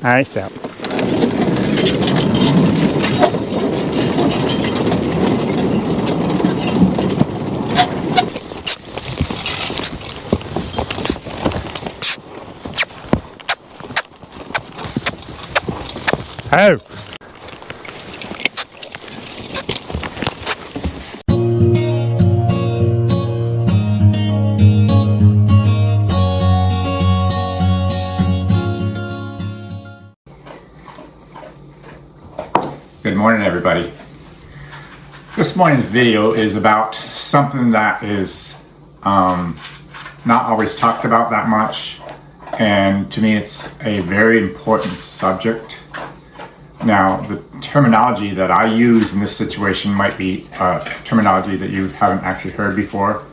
Alright, stop. Oh! Good morning, everybody. This morning's video is about something that is not always talked about that much, and to me it's a very important subject. Now, the terminology that I use in this situation might be terminology that you haven't actually heard before,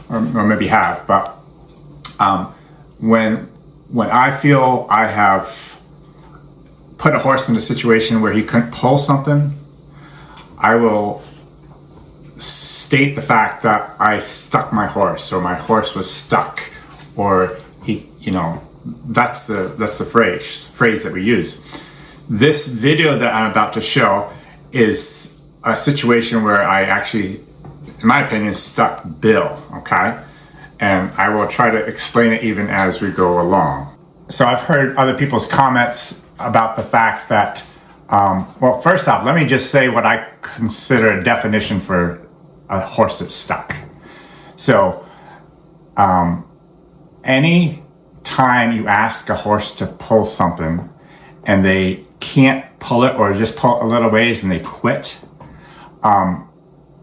or maybe have, but when I feel I have put a horse in a situation where he couldn't pull something, I will state the fact that I stuck my horse, or my horse was stuck, or that's the phrase that we use. This video that I'm about to show is a situation where I actually, in my opinion, stuck Bill, okay? And I will try to explain it even as we go along. So I've heard other people's comments about the fact that, well, first off, let me just say what I consider a definition for a horse that's stuck. So, any time you ask a horse to pull something and they can't pull it, or just pull a little ways and they quit,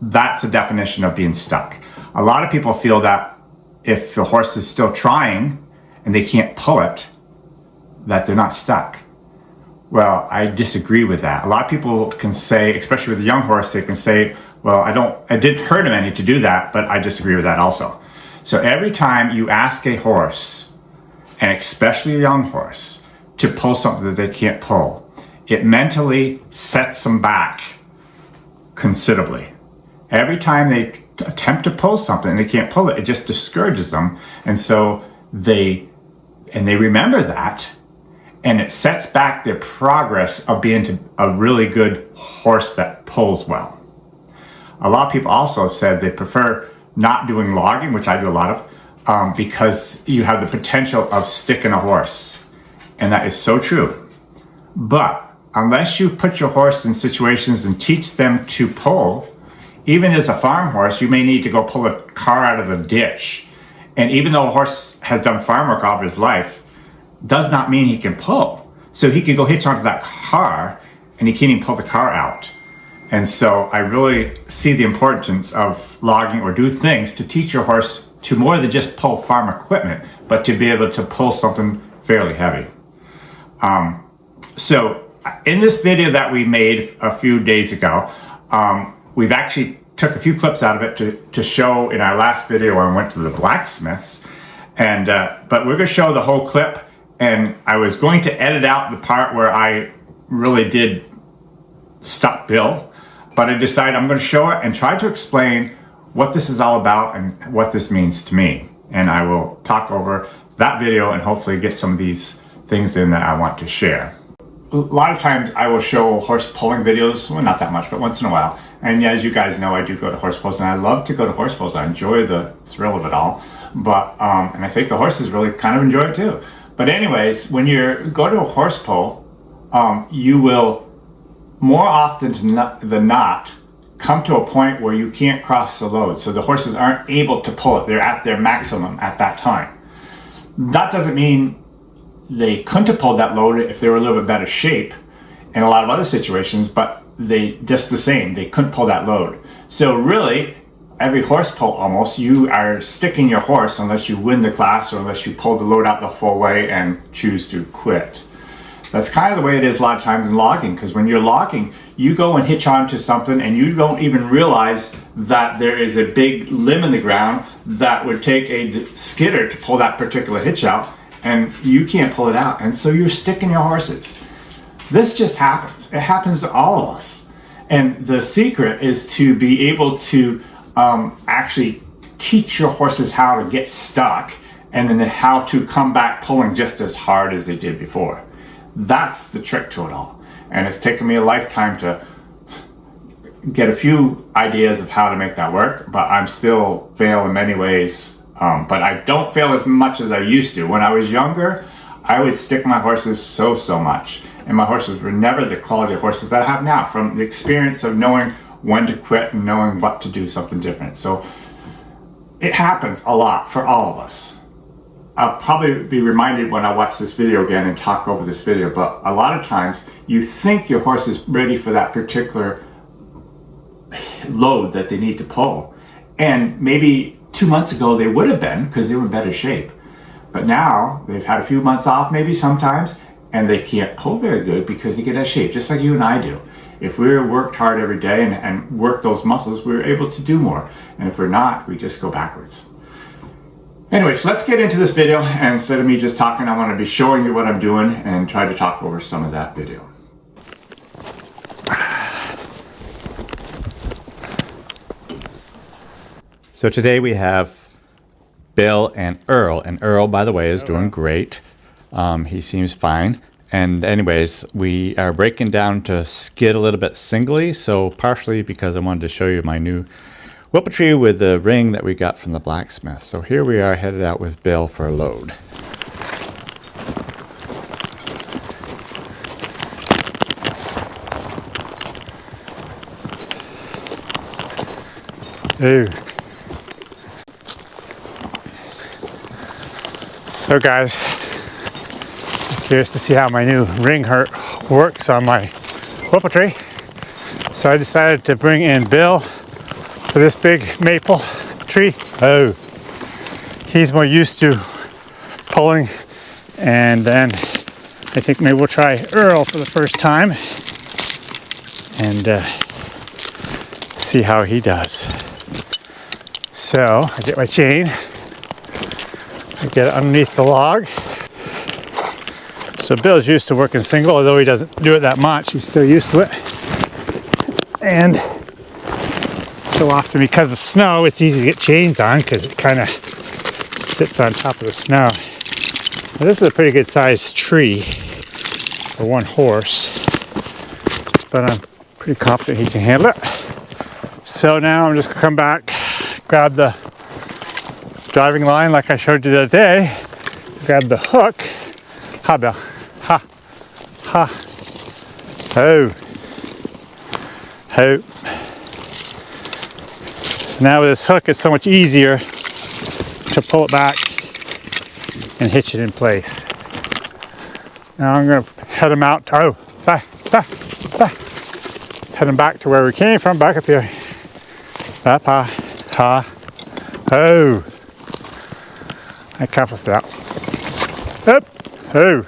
that's a definition of being stuck. A lot of people feel that if the horse is still trying and they can't pull it, that they're not stuck. Well, I disagree with that. A lot of people can say, especially with a young horse, they can say, well, I didn't hurt him any to do that, but I disagree with that also. So every time you ask a horse, and especially a young horse, to pull something that they can't pull, it mentally sets them back considerably. Every time they attempt to pull something and they can't pull it, it just discourages them. And so they remember that, and it sets back their progress of being a really good horse that pulls well. A lot of people also said they prefer not doing logging, which I do a lot of, because you have the potential of sticking a horse. And that is so true. But unless you put your horse in situations and teach them to pull, even as a farm horse, you may need to go pull a car out of a ditch. And even though a horse has done farm work all of his life, does not mean he can pull. So he could go hitch onto that car and he can't even pull the car out. And so I really see the importance of logging, or do things to teach your horse to more than just pull farm equipment, but to be able to pull something fairly heavy. So in this video that we made a few days ago, we've actually took a few clips out of it to show in our last video when I went to the blacksmiths. And but we're going to show the whole clip. And I was going to edit out the part where I really did stuck Bill, but I decided I'm going to show it and try to explain what this is all about and what this means to me. And I will talk over that video and hopefully get some of these things in that I want to share. A lot of times I will show horse pulling videos, well, not that much, but once in a while. And as you guys know, I do go to horse pulls, and I love to go to horse pulls. I enjoy the thrill of it all. But, and I think the horses really kind of enjoy it too. But anyways, when you go to a horse pull, you will more often than not come to a point where you can't cross the load. So the horses aren't able to pull it. They're at their maximum at that time. That doesn't mean they couldn't have pulled that load if they were a little bit better shape in a lot of other situations, but they just the same, they couldn't pull that load. So really, every horse pull almost, you are sticking your horse unless you win the class, or unless you pull the load out the full way and choose to quit. That's kind of the way it is a lot of times in logging, because when you're logging, you go and hitch onto something and you don't even realize that there is a big limb in the ground that would take a skidder to pull that particular hitch out, and you can't pull it out, and so you're sticking your horses. This just happens. It happens to all of us. And the secret is to be able to actually teach your horses how to get stuck, and then how to come back pulling just as hard as they did before. That's the trick to it all. And it's taken me a lifetime to get a few ideas of how to make that work, but I'm still fail in many ways. But I don't fail as much as I used to. When I was younger, I would stick my horses so much. And my horses were never the quality of horses that I have now, from the experience of knowing when to quit and knowing what to do something different. So it happens a lot for all of us. I'll probably be reminded when I watch this video again and talk over this video, but a lot of times you think your horse is ready for that particular load that they need to pull. And maybe 2 months ago they would have been, because they were in better shape. But now they've had a few months off maybe sometimes, and they can't pull very good because they get out of shape, just like you and I do. If we worked hard every day and worked those muscles, we're able to do more. And if we're not, we just go backwards. Anyways, let's get into this video, and instead of me just talking, I want to be showing you what I'm doing and try to talk over some of that video. So today we have Belle and Earl. And Earl, by the way, is doing great. He seems fine. And anyways, we are breaking down to skid a little bit singly. So partially because I wanted to show you my new whippetry with the ring that we got from the blacksmith. So here we are headed out with Belle for a load. Ooh. So guys, I'm curious to see how my new ring works on my whippetry. So I decided to bring in Bill for this big maple tree. Oh, he's more used to pulling. And then I think maybe we'll try Earl for the first time and see how he does. So I get my chain, I get it underneath the log. So Bill's used to working single, although he doesn't do it that much, he's still used to it. And so often because of snow, it's easy to get chains on because it kind of sits on top of the snow. Now, this is a pretty good sized tree for one horse, but I'm pretty confident he can handle it. So now I'm just gonna come back, grab the driving line like I showed you the other day, grab the hook. Ha, Belle. Ha. Ha. Oh. Oh. So now with this hook, it's so much easier to pull it back and hitch it in place. Now I'm going to head him out. Oh, back. Head him back to where we came from, back up here. Up, ha. Oh. I accomplished that. Up. Oh.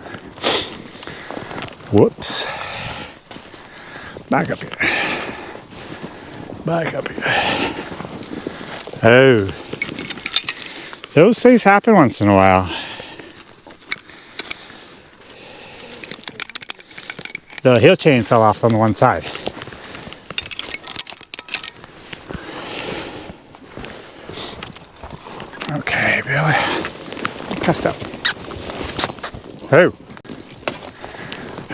Whoops. Back up here. Back up here. Oh. Those things happen once in a while. The heel chain fell off on the one side. Okay, Billy. Cast up. Oh.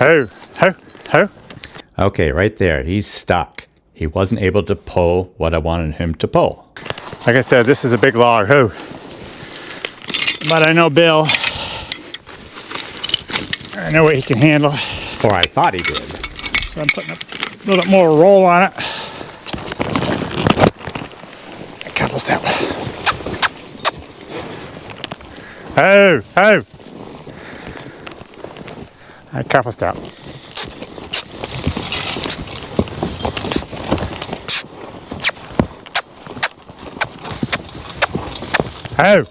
Oh. Oh. Oh. Okay, right there. He's stuck. He wasn't able to pull what I wanted him to pull. Like I said, this is a big log. Oh. But I know Bill. I know what he can handle. Or I thought he did. So I'm putting a little bit more roll on it. A couple step. Oh. A couple step. Oh.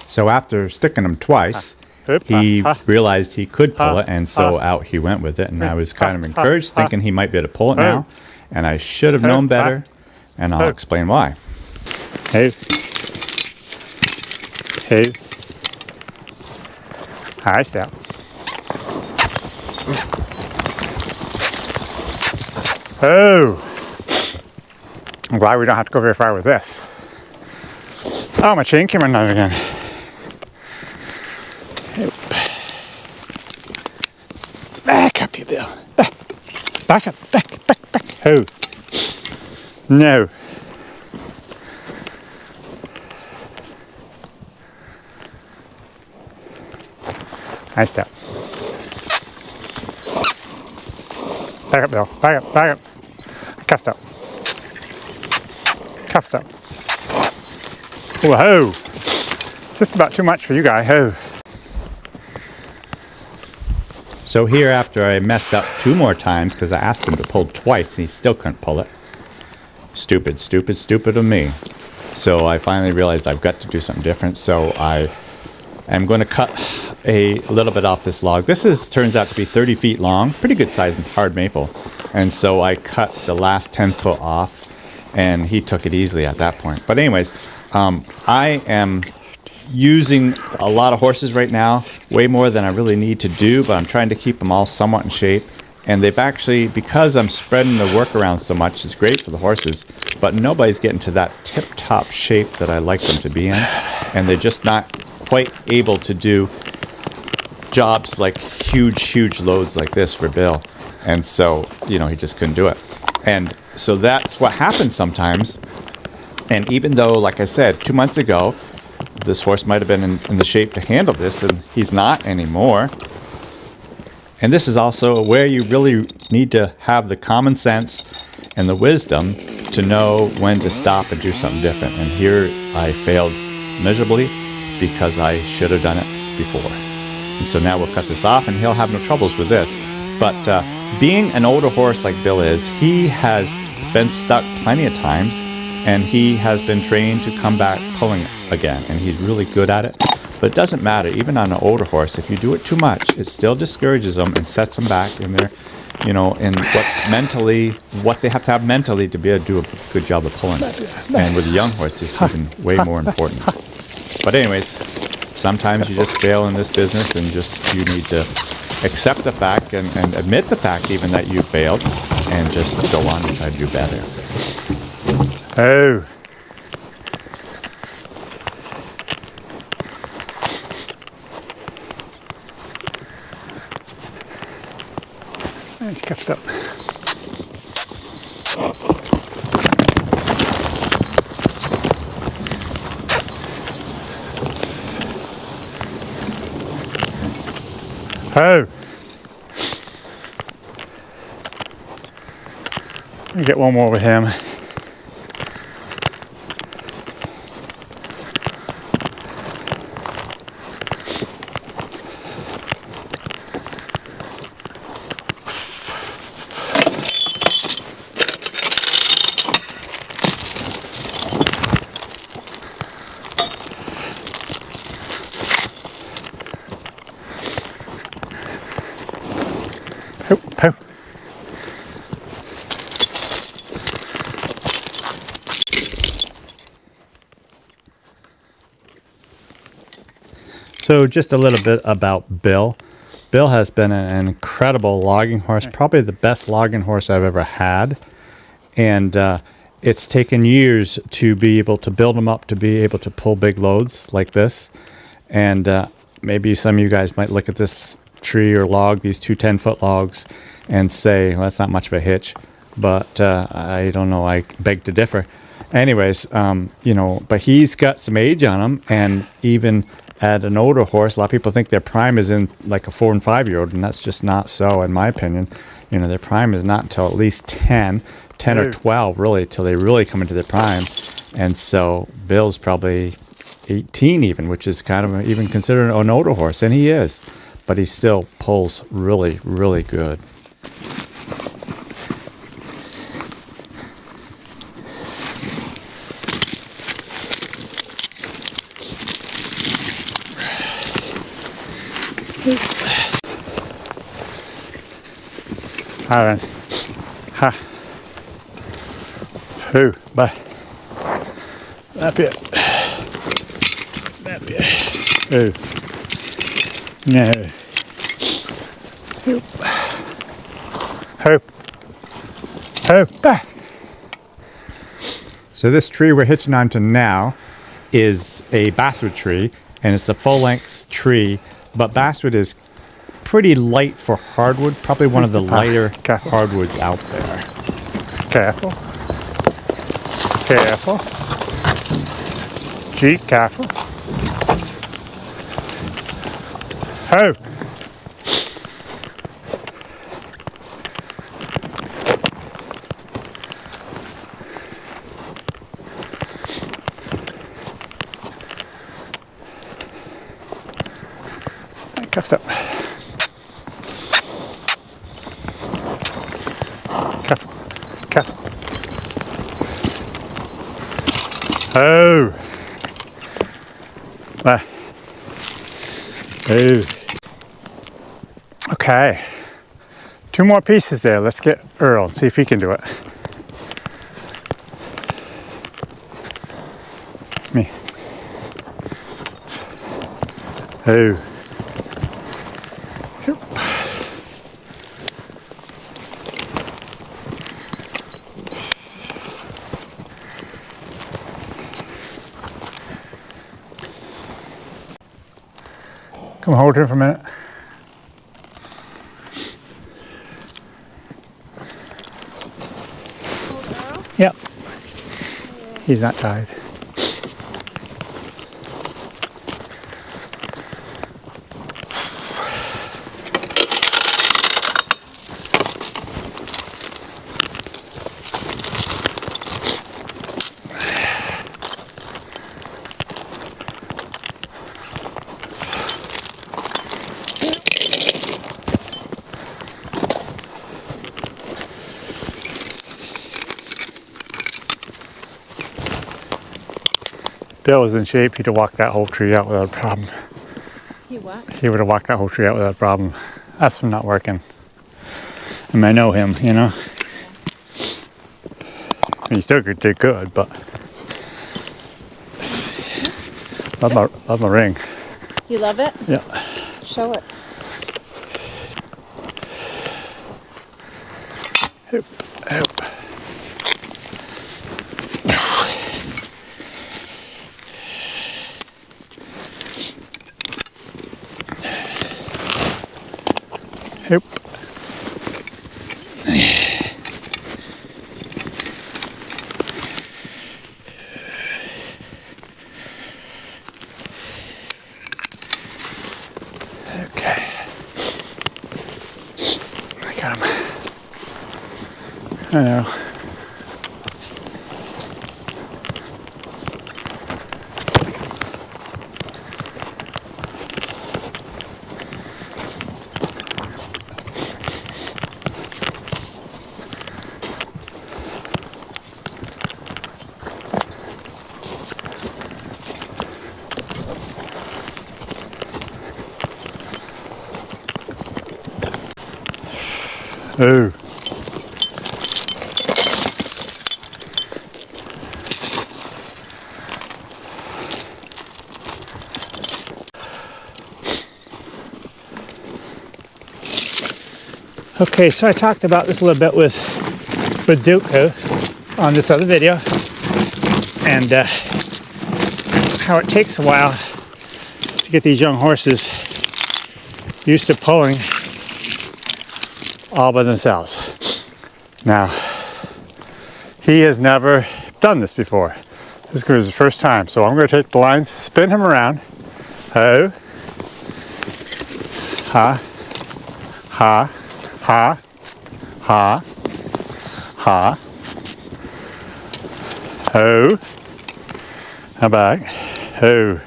So after sticking him twice, he realized he could pull it, and so out he went with it. And I was kind of encouraged, thinking he might be able to pull it now. And I should have known better, and I'll explain why. Hey. High step. Oh. I'm glad we don't have to go very far with this. Oh, my chain came undone again. you, Bill. Back up, back. Oh. No. Nice step. Back up, Bill. Back up. Cuff step. Cuff step. Whoa. Just about too much for you guys. Oh. So here, after I messed up 2 more times because I asked him to pull twice and he still couldn't pull it. Stupid of me. So I finally realized I've got to do something different. So I am going to cut a little bit off this log. This turns out to be 30 feet long, pretty good sized hard maple. And so I cut the last 10 foot off and he took it easily at that point. But anyways, I am using a lot of horses right now, way more than I really need to do, but I'm trying to keep them all somewhat in shape. And they've actually, because I'm spreading the work around so much, it's great for the horses, but nobody's getting to that tip-top shape that I like them to be in. And they're just not quite able to do jobs like huge loads like this for Bill. And so, he just couldn't do it. And so that's what happens sometimes. And even though, like I said, 2 months ago, this horse might have been in the shape to handle this, and he's not anymore. And this is also where you really need to have the common sense and the wisdom to know when to stop and do something different. And here I failed miserably because I should have done it before. And so now we'll cut this off and he'll have no troubles with this. But being an older horse like Bill is, he has been stuck plenty of times and he has been trained to come back pulling again. And he's really good at it. But it doesn't matter, even on an older horse, if you do it too much, it still discourages them and sets them back in their, in what they have to have mentally to be able to do a good job of pulling. And with a young horse, it's even way more important. But anyways, sometimes you just fail in this business and you need to accept the fact and admit the fact even that you failed and just go on and try to do better. Oh. It's cuffed up. Oh. Let me get one more with him. Oh. So just a little bit about Bill. Bill has been an incredible logging horse, probably the best logging horse I've ever had. And it's taken years to be able to build him up to be able to pull big loads like this. And maybe some of you guys might look at this tree or log, these 2 10-foot logs, and say, well, that's not much of a hitch. But I don't know, I beg to differ. Anyways, but he's got some age on him, and even at an older horse, a lot of people think their prime is in like a 4 and 5-year-old, and that's just not so, in my opinion. Their prime is not until at least 10 or 12, really, till they really come into their prime. And so Bill's probably 18 even, which is kind of even considered an older horse, and he is. But he still pulls really, really good. Hi then. Ha. Who? Bye. Up here. Up here. Oh. No. Hope. Hope. So this tree we're hitching onto now is a basswood tree, and it's a full-length tree, but basswood is pretty light for hardwood. Probably one of the lighter Careful. hardwoods out there. Careful. Careful. Gee, careful. Oh! Cuffed up. Careful. Careful. Oh! There. Oh. Okay. 2 more pieces there. Let's get Earl and see if he can do it. Me. Oh. Come hold him for a minute. Yep. He's not tied. Bill was in shape. He'd have walked that whole tree out without a problem. He what? He would have walked that whole tree out without a problem. That's from not working. I mean, I know him, you know. He still could do good, but love my ring. You love it? Yeah. Show it. Hoop, hoop. Hoop. Okay. I got him. I know. Oh. Okay, so I talked about this a little bit with Duke on this other video, and how it takes a while to get these young horses used to pulling all by themselves. Now, he has never done this before. This is his first time, so I'm going to take the lines, spin him around. Ho, ha, ha, ha, ha, ha, ho, and back, ho.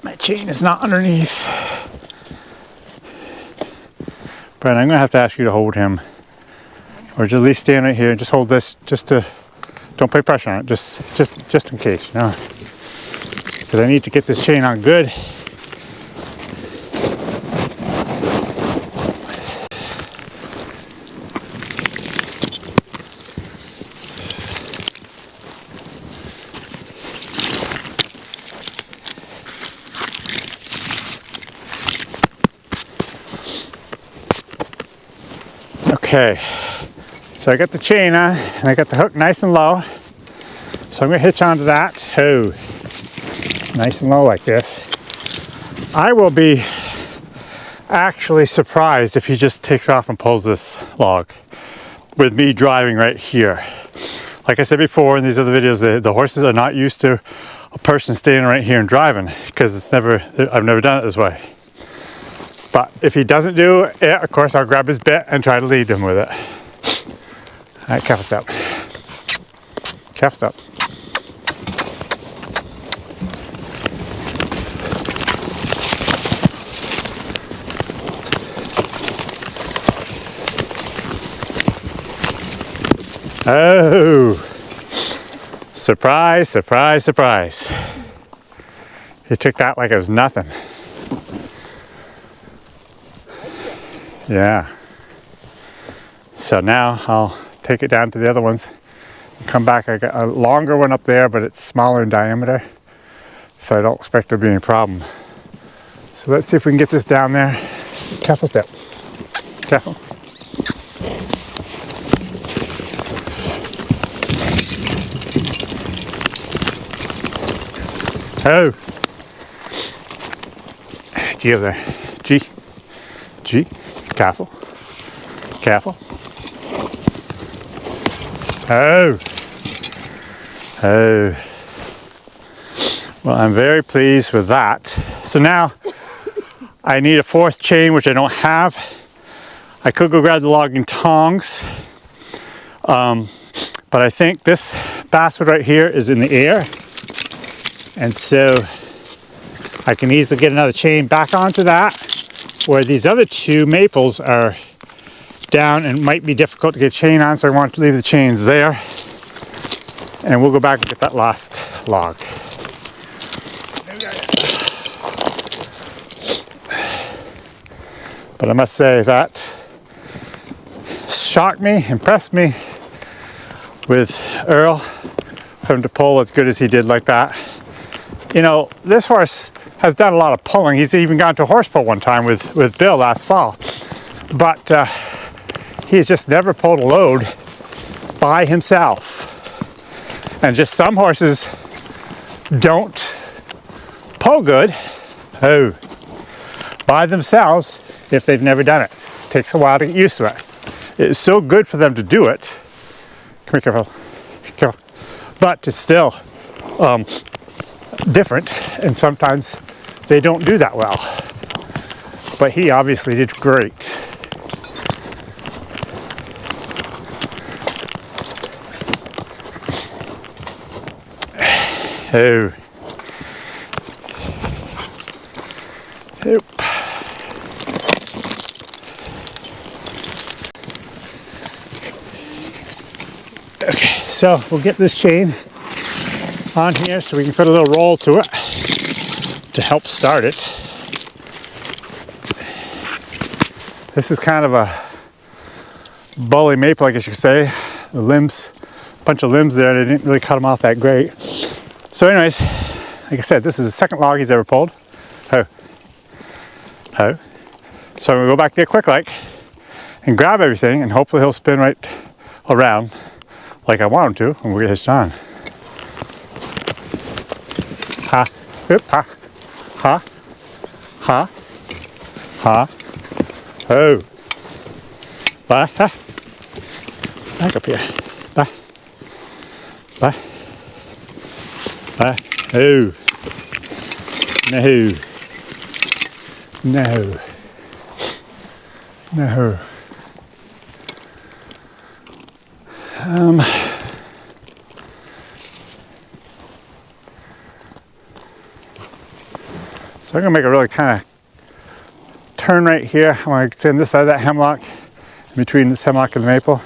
My chain is not underneath. But I'm gonna have to ask you to hold him, or just at least stand right here and just hold this, just to, don't put pressure on it, just in case, you know, because I need to get this chain on good. Okay, so I got the chain on and I got the hook nice and low. So I'm gonna hitch onto that. Oh, nice and low like this. I will be actually surprised if he just takes off and pulls this log with me driving right here. Like I said before in these other videos, the horses are not used to a person standing right here and driving because I've never done it this way. But if he doesn't do it, of course I'll grab his bit and try to lead him with it. All right, careful step. Careful step. Oh, surprise, surprise, surprise. He took that like it was nothing. Yeah. So now I'll take it down to the other ones and come back. I got a longer one up there, but it's smaller in diameter. So I don't expect there to be any problem. So let's see if we can get this down there. Careful step. Careful. Oh. G over there. G. G. Careful. Careful. Oh. Oh. Well, I'm very pleased with that. So now I need a fourth chain, which I don't have. I could go grab the logging tongs. But I think this basswood right here is in the air. And so I can easily get another chain back onto that, where these other two maples are down and might be difficult to get a chain on, so I want to leave the chains there. And we'll go back and get that last log. But I must say that shocked me, impressed me with Earl, for him to pull as good as he did like that. You know, this horse has done a lot of pulling. He's even gone to horse pull one time with Bill last fall. But he's just never pulled a load by himself. And just some horses don't pull good by themselves if they've never done it. It takes a while to get used to it. It's so good for them to do it. Come here, careful. Careful. But it's still different, and sometimes they don't do that well. But he obviously did great. Oh. Oh. Okay, so we'll get this chain on here so we can put a little roll to it to help start it. This is kind of a bully maple, I guess you could say. The limbs, a bunch of limbs there, they didn't really cut them off that great. So anyways, like I said, this is the second log he's ever pulled. So I'm gonna go back there quick like and grab everything, and hopefully he'll spin right around like I want him to, and we'll get hitched on. Ha, oop, ha, ha, ha, ha, oh, bye, ha, back up here, bye, bye, bye, oh, no, no, no. So I'm gonna make a really kind of turn right here. I want to extend this side of that hemlock, in between this hemlock and the maple.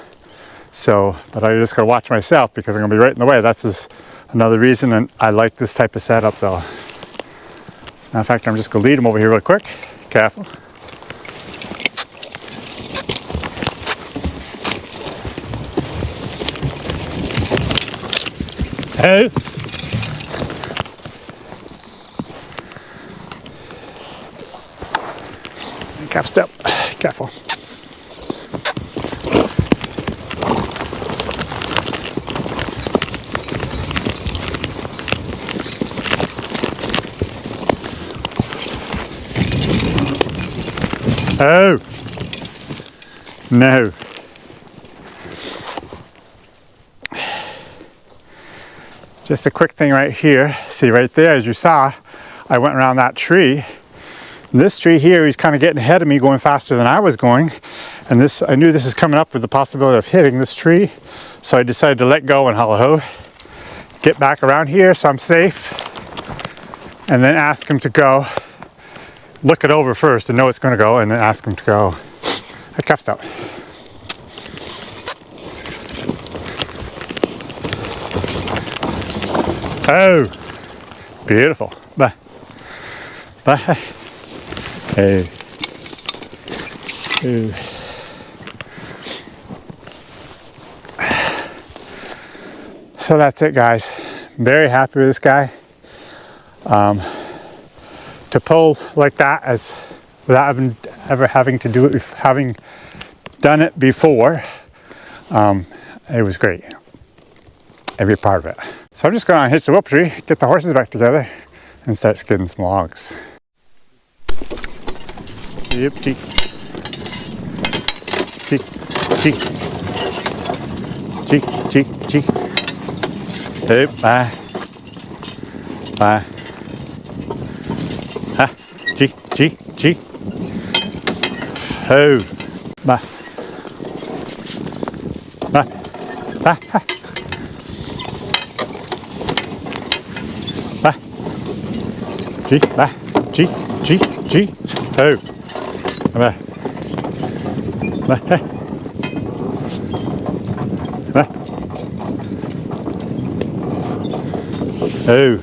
So, but I just gotta watch myself because I'm gonna be right in the way. That's another reason, and I like this type of setup though. Now, in fact, I'm just gonna lead him over here real quick. Careful. Hey. Calf step. Careful. Oh. No. Just a quick thing right here. See right there, as you saw, I went around that tree. This tree here, he's kind of getting ahead of me, going faster than I was going. And this, I knew this is coming up with the possibility of hitting this tree. So I decided to let go and hollow get back around here so I'm safe. And then ask him to go. Look it over first and know it's going to go, and then ask him to go. I cuffed out. Oh, beautiful. Bye. Bye. Hey. Ooh. So that's it, guys. Very happy with this guy. To pull like that, as without ever having to do it, having done it before, it was great. Every part of it. So I'm just going to hitch the whoop tree, get the horses back together, and start skidding some logs. Yep, cheek. Cheek, cheek. Cheek, cheek, cheek. Yep, bye. Bye. Ha, cheek, cheek, cheek. Oh, bye. Bye. Bye. Bye. G, bye. G, G, G. Oh. Bye. Bye. Bye. Oh.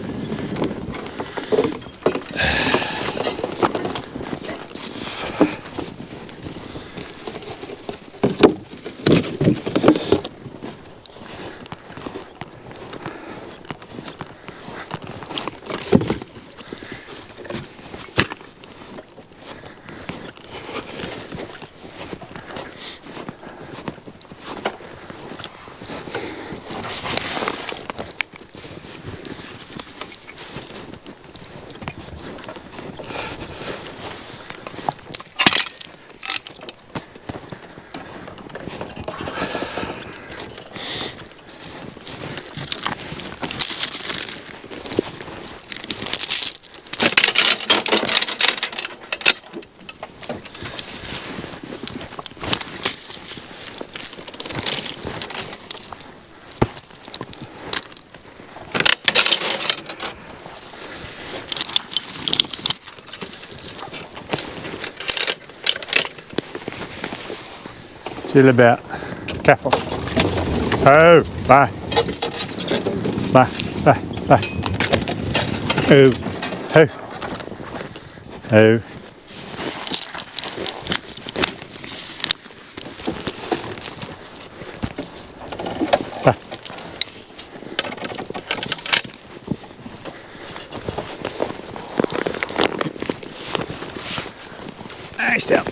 Chill about. Careful. Oh, bye. Bye, bye, bye. Oh, oh. Oh. Bye. Nice down.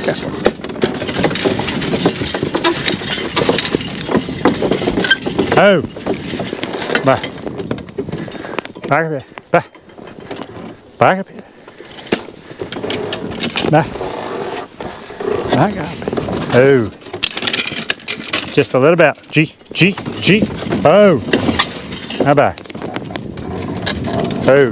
Careful. Oh, bye. Back up here. Bye. Back up here. Bye. Back up. Oh. Just a little bit. G, G, G. Oh. How about? Oh.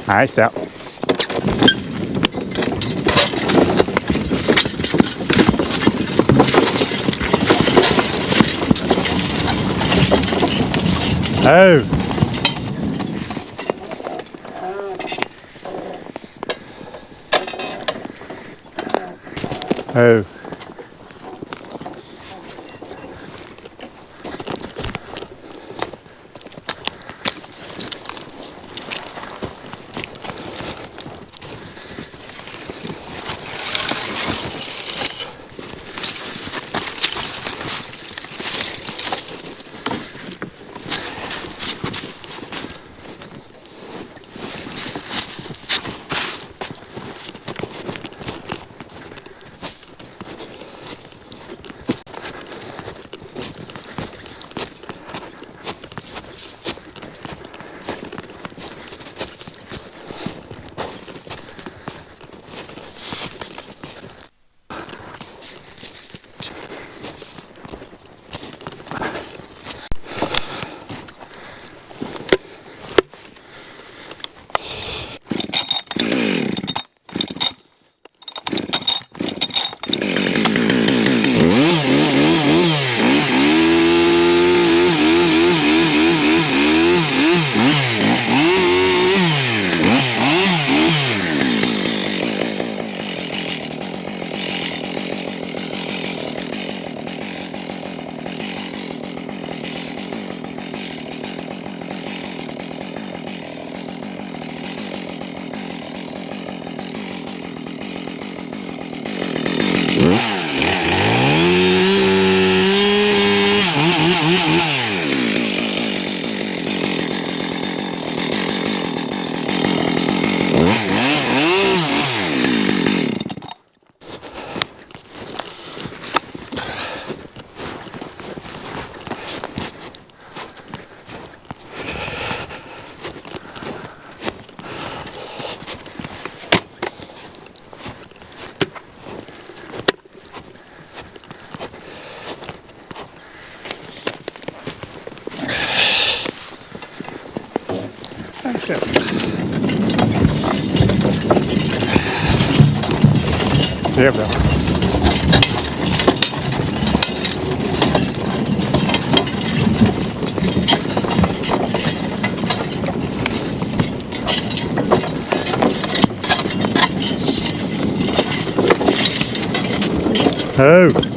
Nice out. Oh. Oh. There, Bill. Oh.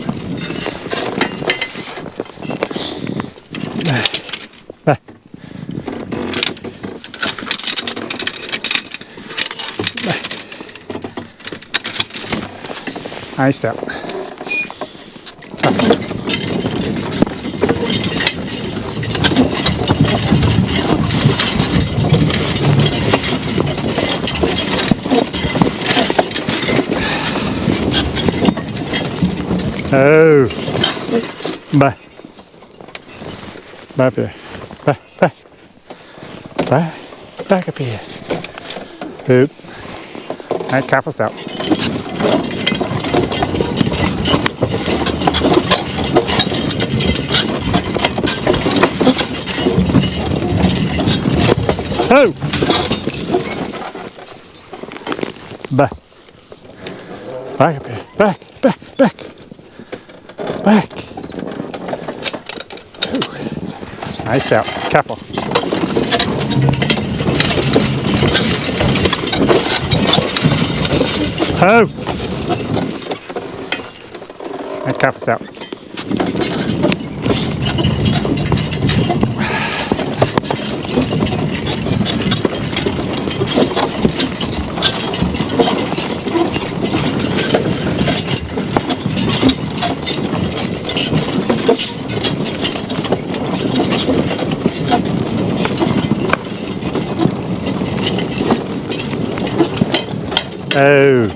High step. Oh. Bye. Bye up here. Bye. Bye. Bye. Back up here. Oop. Alright, careful step. Oh! Back. Back up here. Back. Back. Back. Back. Ooh. Nice step. Careful. Oh! And careful step. Oh.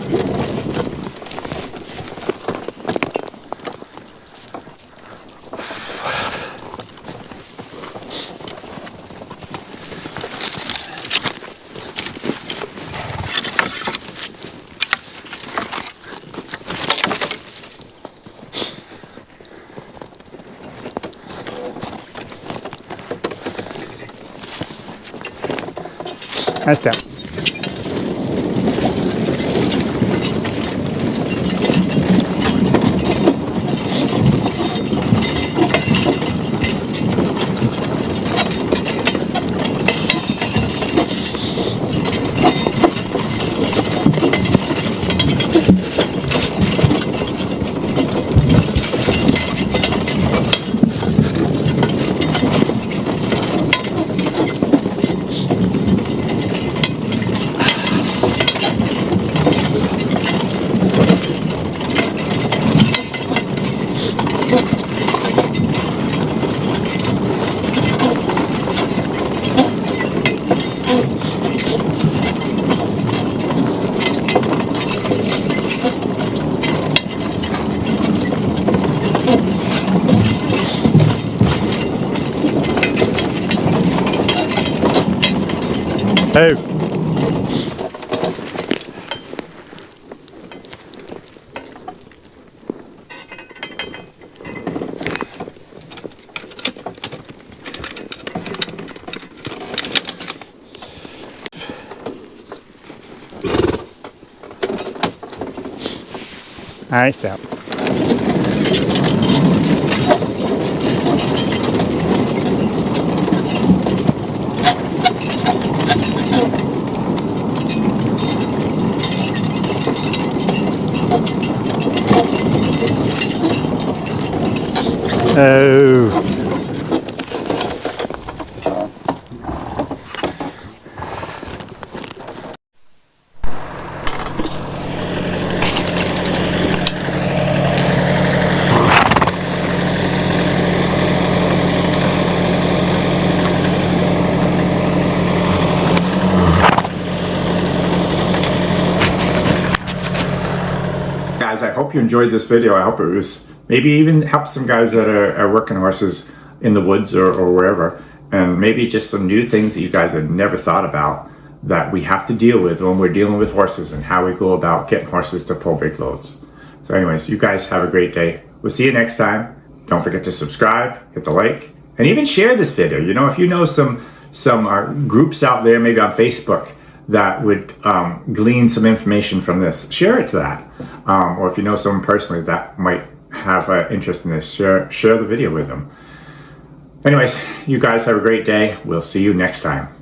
Nice step. Oh. Nice step. Oh. Guys, I hope you enjoyed this video. I hope it was maybe even help some guys that are working horses in the woods or wherever, and maybe just some new things that you guys have never thought about that we have to deal with when we're dealing with horses and how we go about getting horses to pull big loads. So anyways, you guys have a great day. We'll see you next time. Don't forget to subscribe, hit the like, and even share this video. You know, if you know some groups out there, maybe on Facebook, that would glean some information from this, share it to that. Or if you know someone personally that might have an interest in this, share the video with them. Anyways, you guys have a great day. We'll see you next time.